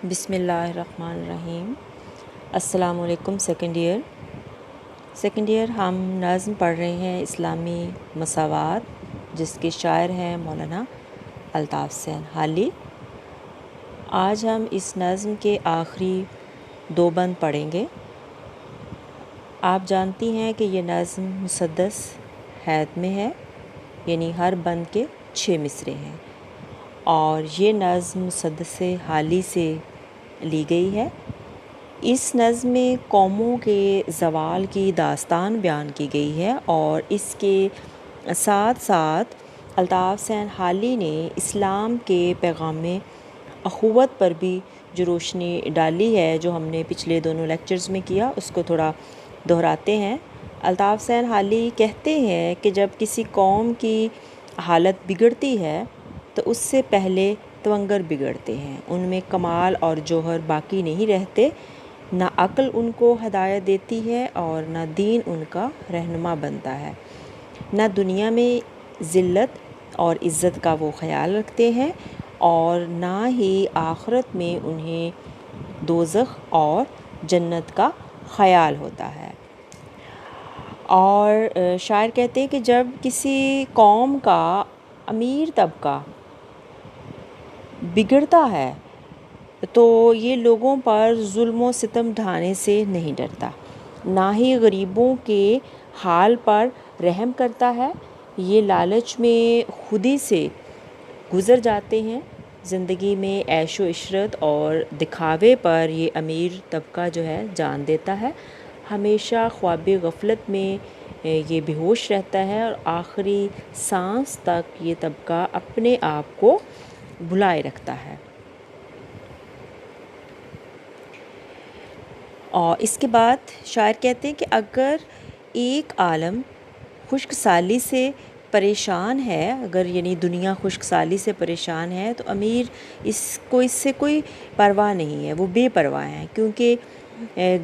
بسم اللہ الرحمن الرحیم۔ السلام علیکم سیکنڈ ایئر ہم نظم پڑھ رہے ہیں اسلامی مساوات، جس کے شاعر ہیں مولانا الطاف حسین حالی۔ آج ہم اس نظم کے آخری 2 بند پڑھیں گے۔ آپ جانتی ہیں کہ یہ نظم مسدس حید میں ہے، یعنی ہر بند کے 6 مصرعے ہیں، اور یہ نظم مسدس حالی سے لی گئی ہے۔ اس نظم میں قوموں کے زوال کی داستان بیان کی گئی ہے، اور اس کے ساتھ ساتھ الطاف حسین حالی نے اسلام کے پیغام اخوت پر بھی جو روشنی ڈالی ہے، جو ہم نے پچھلے دونوں لیکچرز میں کیا، اس کو تھوڑا دہراتے ہیں۔ الطاف حسین حالی کہتے ہیں کہ جب کسی قوم کی حالت بگڑتی ہے تو اس سے پہلے تونگر بگڑتے ہیں، ان میں کمال اور جوہر باقی نہیں رہتے، نہ عقل ان کو ہدایت دیتی ہے اور نہ دین ان کا رہنما بنتا ہے، نہ دنیا میں ذلت اور عزت کا وہ خیال رکھتے ہیں، اور نہ ہی آخرت میں انہیں دوزخ اور جنت کا خیال ہوتا ہے۔ اور شاعر کہتے ہیں کہ جب کسی قوم کا امیر طبقہ بگڑتا ہے تو یہ لوگوں پر ظلم و ستم ڈھانے سے نہیں ڈرتا، نہ ہی غریبوں کے حال پر رحم کرتا ہے۔ یہ لالچ میں خودی سے گزر جاتے ہیں، زندگی میں عیش و عشرت اور دکھاوے پر یہ امیر طبقہ جو ہے جان دیتا ہے، ہمیشہ خواب غفلت میں یہ بے ہوش رہتا ہے، اور آخری سانس تک یہ طبقہ اپنے آپ کو بھلائے رکھتا ہے۔ اور اس کے بعد شاعر کہتے ہیں کہ اگر ایک عالم خشک سالی سے پریشان ہے، اگر یعنی دنیا خشک سالی سے پریشان ہے، تو امیر اس سے کوئی پرواہ نہیں ہے، وہ بے پرواہ ہیں، کیونکہ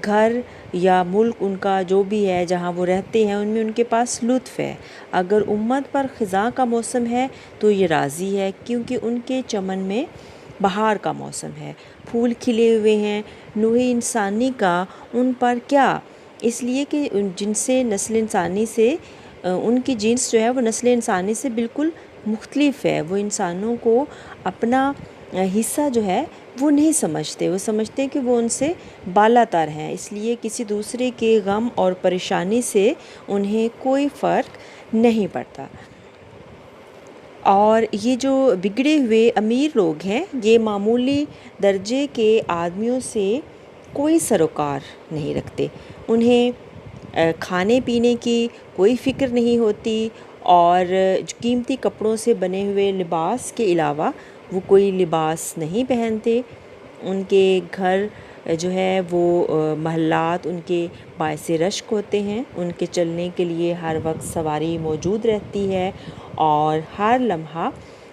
گھر یا ملک ان کا جو بھی ہے جہاں وہ رہتے ہیں، ان میں ان کے پاس لطف ہے۔ اگر امت پر خزاں کا موسم ہے تو یہ راضی ہے، کیونکہ ان کے چمن میں بہار کا موسم ہے، پھول کھلے ہوئے ہیں۔ نوع انسانی کا ان پر کیا، اس لیے کہ نسل انسانی سے ان کی جنس جو ہے وہ نسل انسانی سے بالکل مختلف ہے۔ وہ انسانوں کو اپنا حصہ جو ہے وہ نہیں سمجھتے، وہ سمجھتے ہیں کہ وہ ان سے بالا تر ہیں، اس لیے کسی دوسرے کے غم اور پریشانی سے انہیں کوئی فرق نہیں پڑتا۔ اور یہ جو بگڑے ہوئے امیر لوگ ہیں، یہ معمولی درجے کے آدمیوں سے کوئی سروکار نہیں رکھتے، انہیں کھانے پینے کی کوئی فکر نہیں ہوتی، اور قیمتی کپڑوں سے بنے ہوئے لباس کے علاوہ وہ کوئی لباس نہیں پہنتے۔ ان کے گھر جو ہے وہ محلات ان کے باعث رشک ہوتے ہیں، ان کے چلنے کے لیے ہر وقت سواری موجود رہتی ہے، اور ہر لمحہ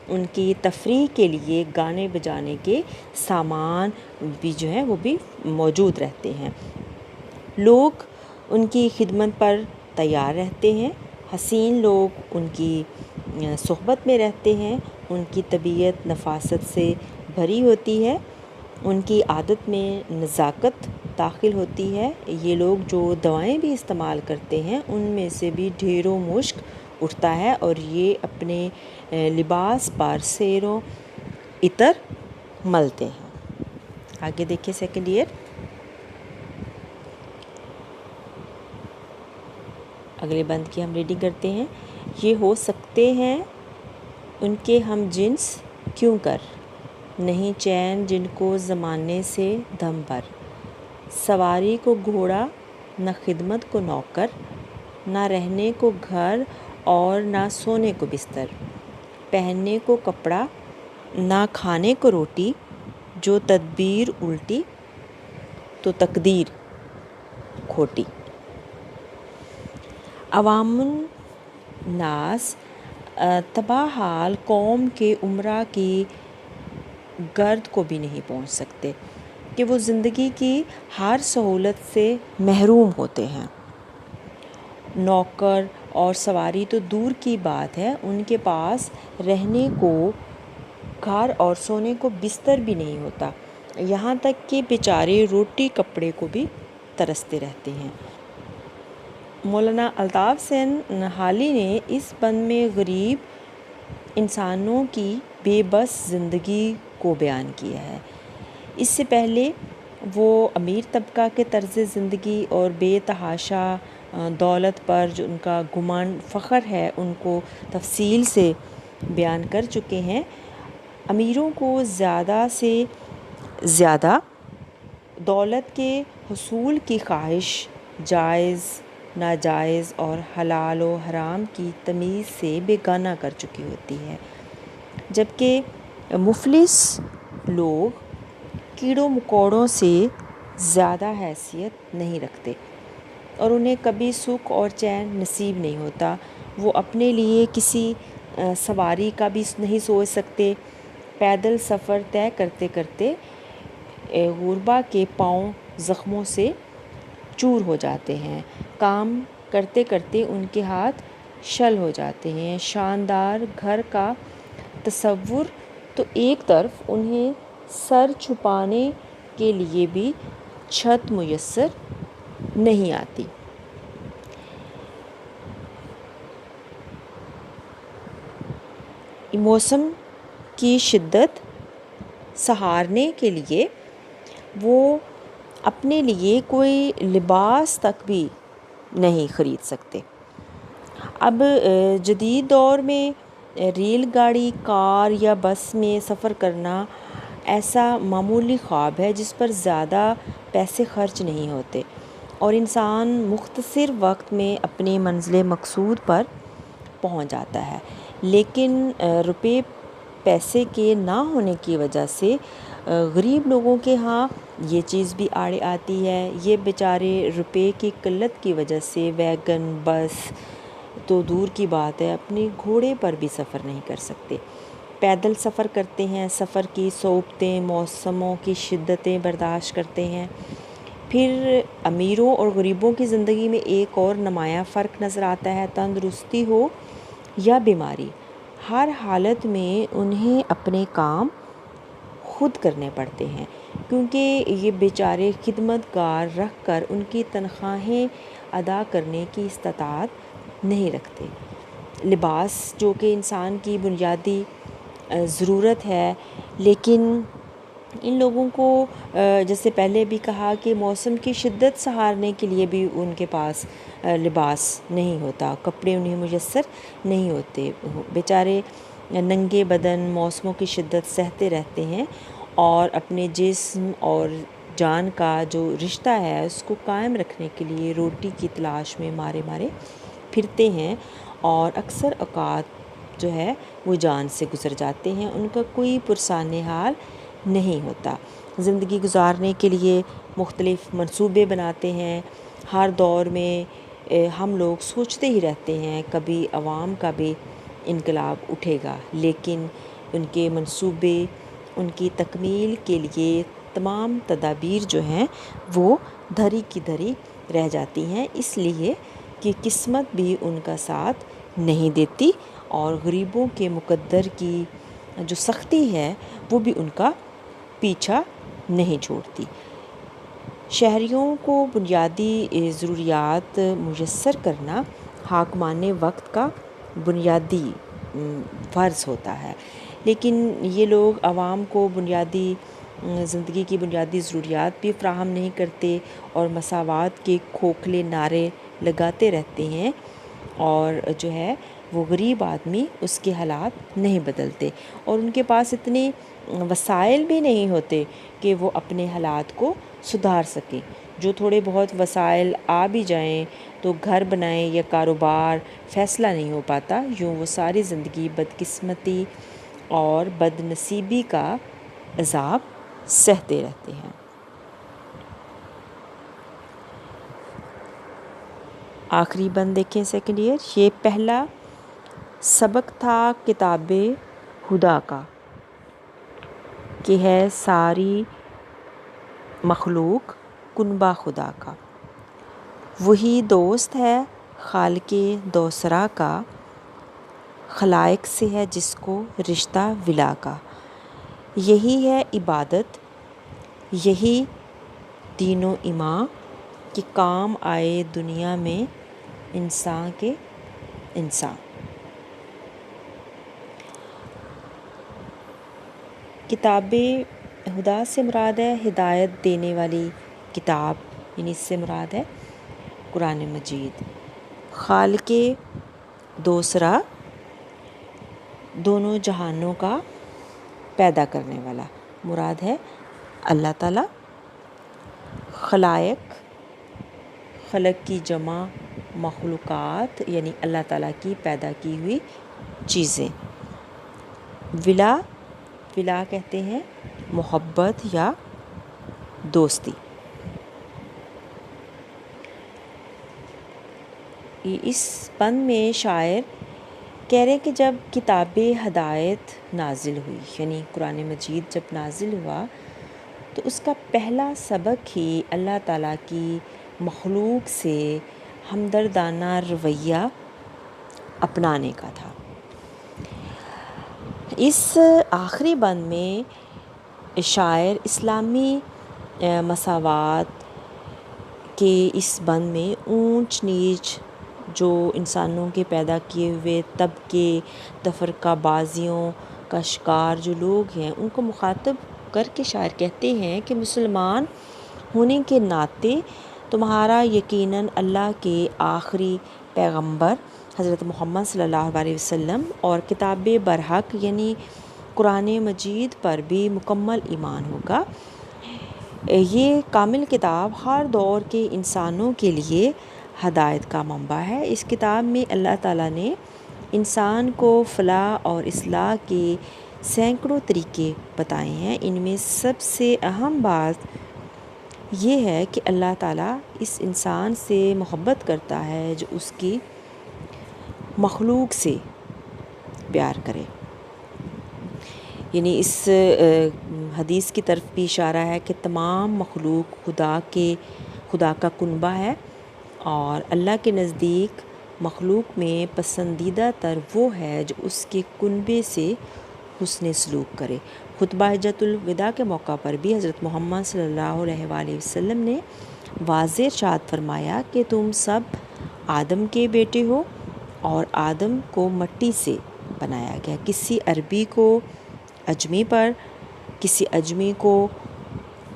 ان کی تفریح کے لیے گانے بجانے کے سامان بھی جو ہیں وہ بھی موجود رہتے ہیں۔ لوگ ان کی خدمت پر تیار رہتے ہیں، حسین لوگ ان کی صحبت میں رہتے ہیں، ان کی طبیعت نفاست سے بھری ہوتی ہے، ان کی عادت میں نزاکت داخل ہوتی ہے۔ یہ لوگ جو دوائیں بھی استعمال کرتے ہیں ان میں سے بھی ڈھیروں مشک اٹھتا ہے، اور یہ اپنے لباس پر سیر و عطر ملتے ہیں۔ آگے دیکھیں سیکنڈ ایئر۔ اگلے بند کی ہم ریڈنگ کرتے ہیں۔ یہ ہو سکتے ہیں ان کے ہم جنس کیوں کر، نہیں چین جن کو زمانے سے دم بھر، سواری کو گھوڑا نہ خدمت کو نوکر، نہ رہنے کو گھر اور نہ سونے کو بستر، پہننے کو کپڑا نہ کھانے کو روٹی، جو تدبیر الٹی تو تقدیر کھوٹی۔ عوام الناس تباہ حال قوم کے امراء کی گرد کو بھی نہیں پہنچ سکتے کہ وہ زندگی کی ہر سہولت سے محروم ہوتے ہیں۔ نوکر اور سواری تو دور کی بات ہے، ان کے پاس رہنے کو گھر اور سونے کو بستر بھی نہیں ہوتا۔ یہاں تک کہ بیچارے روٹی کپڑے کو بھی ترستے رہتے ہیں۔ مولانا الطاف حسین حالی نے اس بند میں غریب انسانوں کی بے بس زندگی کو بیان کیا ہے۔ اس سے پہلے وہ امیر طبقہ کے طرز زندگی اور بے تحاشا دولت پر جو ان کا گمان فخر ہے ان کو تفصیل سے بیان کر چکے ہیں۔ امیروں کو زیادہ سے زیادہ دولت کے حصول کی خواہش جائز، ناجائز اور حلال و حرام کی تمیز سے بیگانہ کر چکی ہوتی ہے، جبکہ مفلس لوگ کیڑوں مکوڑوں سے زیادہ حیثیت نہیں رکھتے اور انہیں کبھی سکھ اور چین نصیب نہیں ہوتا۔ وہ اپنے لیے کسی سواری کا بھی نہیں سوچ سکتے، پیدل سفر طے کرتے کرتے غربا کے پاؤں زخموں سے چور ہو جاتے ہیں، کام کرتے کرتے ان کے ہاتھ شل ہو جاتے ہیں۔ شاندار گھر کا تصور تو ایک طرف، انہیں سر چھپانے کے لیے بھی چھت میسر نہیں آتی۔ موسم کی شدت سہارنے کے لیے وہ اپنے لیے کوئی لباس تک بھی نہیں خرید سکتے۔ اب جدید دور میں ریل گاڑی، کار یا بس میں سفر کرنا ایسا معمولی خواب ہے جس پر زیادہ پیسے خرچ نہیں ہوتے اور انسان مختصر وقت میں اپنی منزل مقصود پر پہنچ جاتا ہے، لیکن روپے پیسے کے نہ ہونے کی وجہ سے غریب لوگوں کے ہاں یہ چیز بھی آڑے آتی ہے۔ یہ بیچارے روپے کی قلت کی وجہ سے ویگن، بس تو دور کی بات ہے، اپنے گھوڑے پر بھی سفر نہیں کر سکتے، پیدل سفر کرتے ہیں، سفر کی صعوبتیں، موسموں کی شدتیں برداشت کرتے ہیں۔ پھر امیروں اور غریبوں کی زندگی میں ایک اور نمایاں فرق نظر آتا ہے۔ تندرستی ہو یا بیماری، ہر حالت میں انہیں اپنے کام خود کرنے پڑتے ہیں، کیونکہ یہ بیچارے خدمت گار رکھ کر ان کی تنخواہیں ادا کرنے کی استطاعت نہیں رکھتے۔ لباس جو کہ انسان کی بنیادی ضرورت ہے، لیکن ان لوگوں کو جیسے پہلے بھی کہا کہ موسم کی شدت سہارنے کے لیے بھی ان کے پاس لباس نہیں ہوتا، کپڑے انہیں میسر نہیں ہوتے، بیچارے ننگے بدن موسموں کی شدت سہتے رہتے ہیں اور اپنے جسم اور جان کا جو رشتہ ہے اس کو قائم رکھنے کے لیے روٹی کی تلاش میں مارے مارے پھرتے ہیں اور اکثر اوقات جو ہے وہ جان سے گزر جاتے ہیں، ان کا کوئی پرسان حال نہیں ہوتا۔ زندگی گزارنے کے لیے مختلف منصوبے بناتے ہیں۔ ہر دور میں ہم لوگ سوچتے ہی رہتے ہیں کبھی عوام کا بھی انقلاب اٹھے گا، لیکن ان کے منصوبے، ان کی تکمیل کے لیے تمام تدابیر جو ہیں وہ دھری کی دھری رہ جاتی ہیں، اس لیے کہ قسمت بھی ان کا ساتھ نہیں دیتی اور غریبوں کے مقدر کی جو سختی ہے وہ بھی ان کا پیچھا نہیں چھوڑتی۔ شہریوں کو بنیادی ضروریات میسر کرنا حاکمان وقت کا بنیادی فرض ہوتا ہے، لیکن یہ لوگ عوام کو زندگی کی بنیادی ضروریات بھی فراہم نہیں کرتے اور مساوات کے کھوکھلے نعرے لگاتے رہتے ہیں، اور جو ہے وہ غریب آدمی اس کے حالات نہیں بدلتے اور ان کے پاس اتنے وسائل بھی نہیں ہوتے کہ وہ اپنے حالات کو سدھار سکیں۔ جو تھوڑے بہت وسائل آ بھی جائیں تو گھر بنائیں یا کاروبار فیصلہ نہیں ہو پاتا، یوں وہ ساری زندگی بدقسمتی اور بد نصیبی کا عذاب سہتے رہتے ہیں۔ آخری بند دیکھیں سیکنڈ ایئر، یہ پہلا سبق تھا کتاب خدا کا کہ ہے ساری مخلوق کنبہ خدا کا، وہی دوست ہے خالق دوسرا کا، خلائق سے ہے جس کو رشتہ ولا کا، یہی ہے عبادت یہی تینوں ایماں کہ کام آئے دنیا میں انسان کے انسان۔ کتاب ہدا سے مراد ہے ہدایت دینے والی کتاب، یعنی اس سے مراد ہے قرآن مجید۔ خالق دوسرا، دونوں جہانوں کا پیدا کرنے والا، مراد ہے اللہ تعالیٰ۔ خلائق، خلق کی جمع مخلوقات، یعنی اللہ تعالیٰ کی پیدا کی ہوئی چیزیں۔ ولا، ولا کہتے ہیں محبت یا دوستی۔ اس بند میں شاعر کہہ رہے کہ جب کتاب ہدایت نازل ہوئی، یعنی قرآن مجید جب نازل ہوا تو اس کا پہلا سبق ہی اللہ تعالیٰ کی مخلوق سے ہمدردانہ رویہ اپنانے کا تھا۔ اس آخری بند میں شاعر اسلامی مساوات کے اس بند میں اونچ نیچ جو انسانوں کے پیدا کیے ہوئے طبقے، تفرقہ بازیوں کا شکار جو لوگ ہیں، ان کو مخاطب کر کے شاعر کہتے ہیں کہ مسلمان ہونے کے ناطے تمہارا یقیناً اللہ کے آخری پیغمبر حضرت محمد صلی اللہ علیہ وسلم اور کتاب برحق یعنی قرآن مجید پر بھی مکمل ایمان ہوگا۔ یہ کامل کتاب ہر دور کے انسانوں کے لیے ہدایت کا منبع ہے۔ اس کتاب میں اللہ تعالیٰ نے انسان کو فلاح اور اصلاح کے سینکڑوں طریقے بتائے ہیں۔ ان میں سب سے اہم بات یہ ہے کہ اللہ تعالیٰ اس انسان سے محبت کرتا ہے جو اس کی مخلوق سے پیار کرے، یعنی اس حدیث کی طرف بھی اشارہ ہے کہ تمام مخلوق خدا کا کنبہ ہے، اور اللہ کے نزدیک مخلوق میں پسندیدہ تر وہ ہے جو اس کے کنبے سے حسن سلوک کرے۔ خطبہ حجۃ الوداع کے موقع پر بھی حضرت محمد صلی اللہ علیہ وآلہ وسلم نے واضح ارشاد فرمایا کہ تم سب آدم کے بیٹے ہو اور آدم کو مٹی سے بنایا گیا۔ کسی عربی کو اجمی پر، کسی اجمی کو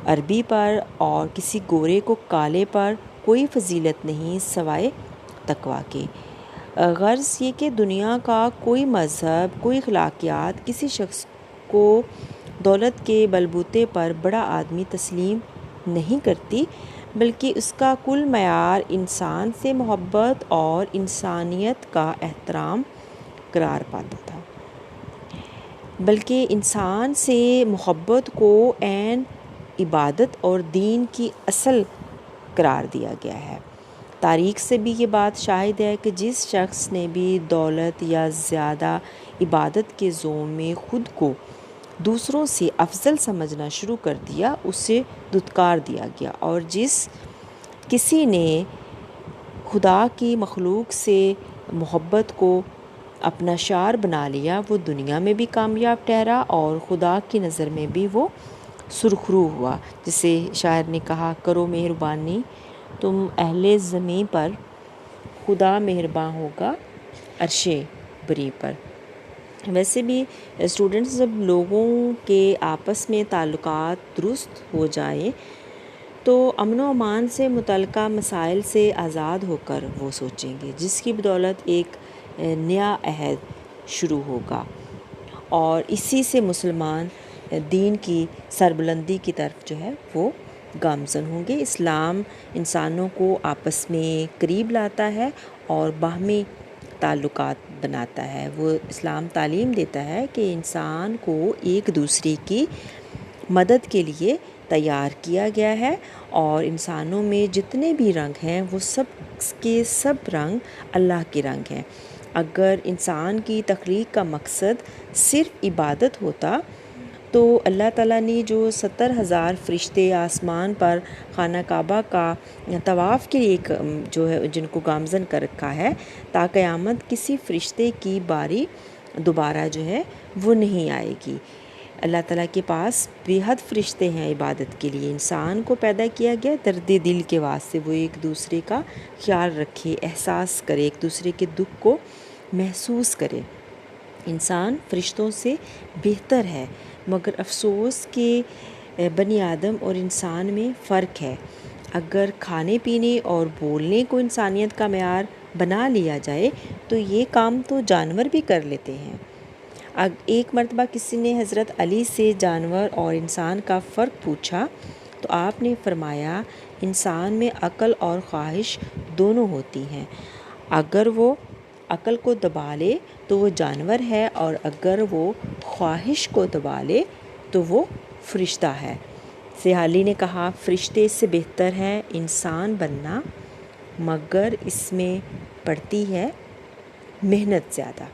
عربی پر اور کسی گورے کو کالے پر کوئی فضیلت نہیں سوائے تقویٰ کے۔ غرض یہ کہ دنیا کا کوئی مذہب، کوئی اخلاقیات کسی شخص کو دولت کے بلبوتے پر بڑا آدمی تسلیم نہیں کرتی، بلکہ اس کا کل معیار انسان سے محبت اور انسانیت کا احترام قرار پاتا تھا، بلکہ انسان سے محبت کو عین عبادت اور دین کی اصل قرار دیا گیا ہے۔ تاریخ سے بھی یہ بات شاہد ہے کہ جس شخص نے بھی دولت یا زیادہ عبادت کے زوم میں خود کو دوسروں سے افضل سمجھنا شروع کر دیا، اسے دھتکار دیا گیا، اور جس کسی نے خدا کی مخلوق سے محبت کو اپنا شعار بنا لیا، وہ دنیا میں بھی کامیاب ٹھہرا اور خدا کی نظر میں بھی وہ سرخرو ہوا۔ جسے شاعر نے کہا، کرو مہربانی تم اہل زمیں پر، خدا مہرباں ہوگا عرش بری پر۔ ویسے بھی اسٹوڈنٹس جب لوگوں کے آپس میں تعلقات درست ہو جائیں تو امن و امان سے متعلقہ مسائل سے آزاد ہو کر وہ سوچیں گے، جس کی بدولت ایک نیا عہد شروع ہوگا، اور اسی سے مسلمان دین کی سربلندی کی طرف جو ہے وہ گامزن ہوں گے۔ اسلام انسانوں کو آپس میں قریب لاتا ہے اور باہمی تعلقات بناتا ہے۔ وہ اسلام تعلیم دیتا ہے کہ انسان کو ایک دوسرے کی مدد کے لیے تیار کیا گیا ہے، اور انسانوں میں جتنے بھی رنگ ہیں وہ سب کے سب رنگ اللہ کے رنگ ہیں۔ اگر انسان کی تخلیق کا مقصد صرف عبادت ہوتا تو اللہ تعالیٰ نے جو 70,000 فرشتے آسمان پر خانہ کعبہ کا طواف کے لیے جو ہے جن کو گامزن کر رکھا ہے، تا قیامت کسی فرشتے کی باری دوبارہ جو ہے وہ نہیں آئے گی۔ اللہ تعالیٰ کے پاس بے حد فرشتے ہیں عبادت کے لیے۔ انسان کو پیدا کیا گیا درد دل کے واسطے، وہ ایک دوسرے کا خیال رکھے، احساس کرے، ایک دوسرے کے دکھ کو محسوس کرے۔ انسان فرشتوں سے بہتر ہے، مگر افسوس کہ بنی آدم اور انسان میں فرق ہے۔ اگر کھانے پینے اور بولنے کو انسانیت کا معیار بنا لیا جائے تو یہ کام تو جانور بھی کر لیتے ہیں۔ ایک مرتبہ کسی نے حضرت علی سے جانور اور انسان کا فرق پوچھا تو آپ نے فرمایا، انسان میں عقل اور خواہش دونوں ہوتی ہیں۔ اگر وہ عقل کو دبا لے تو وہ جانور ہے، اور اگر وہ خواہش کو دبا لے تو وہ فرشتہ ہے۔ سیالی نے کہا، فرشتے سے بہتر ہے انسان بننا، مگر اس میں پڑتی ہے محنت زیادہ۔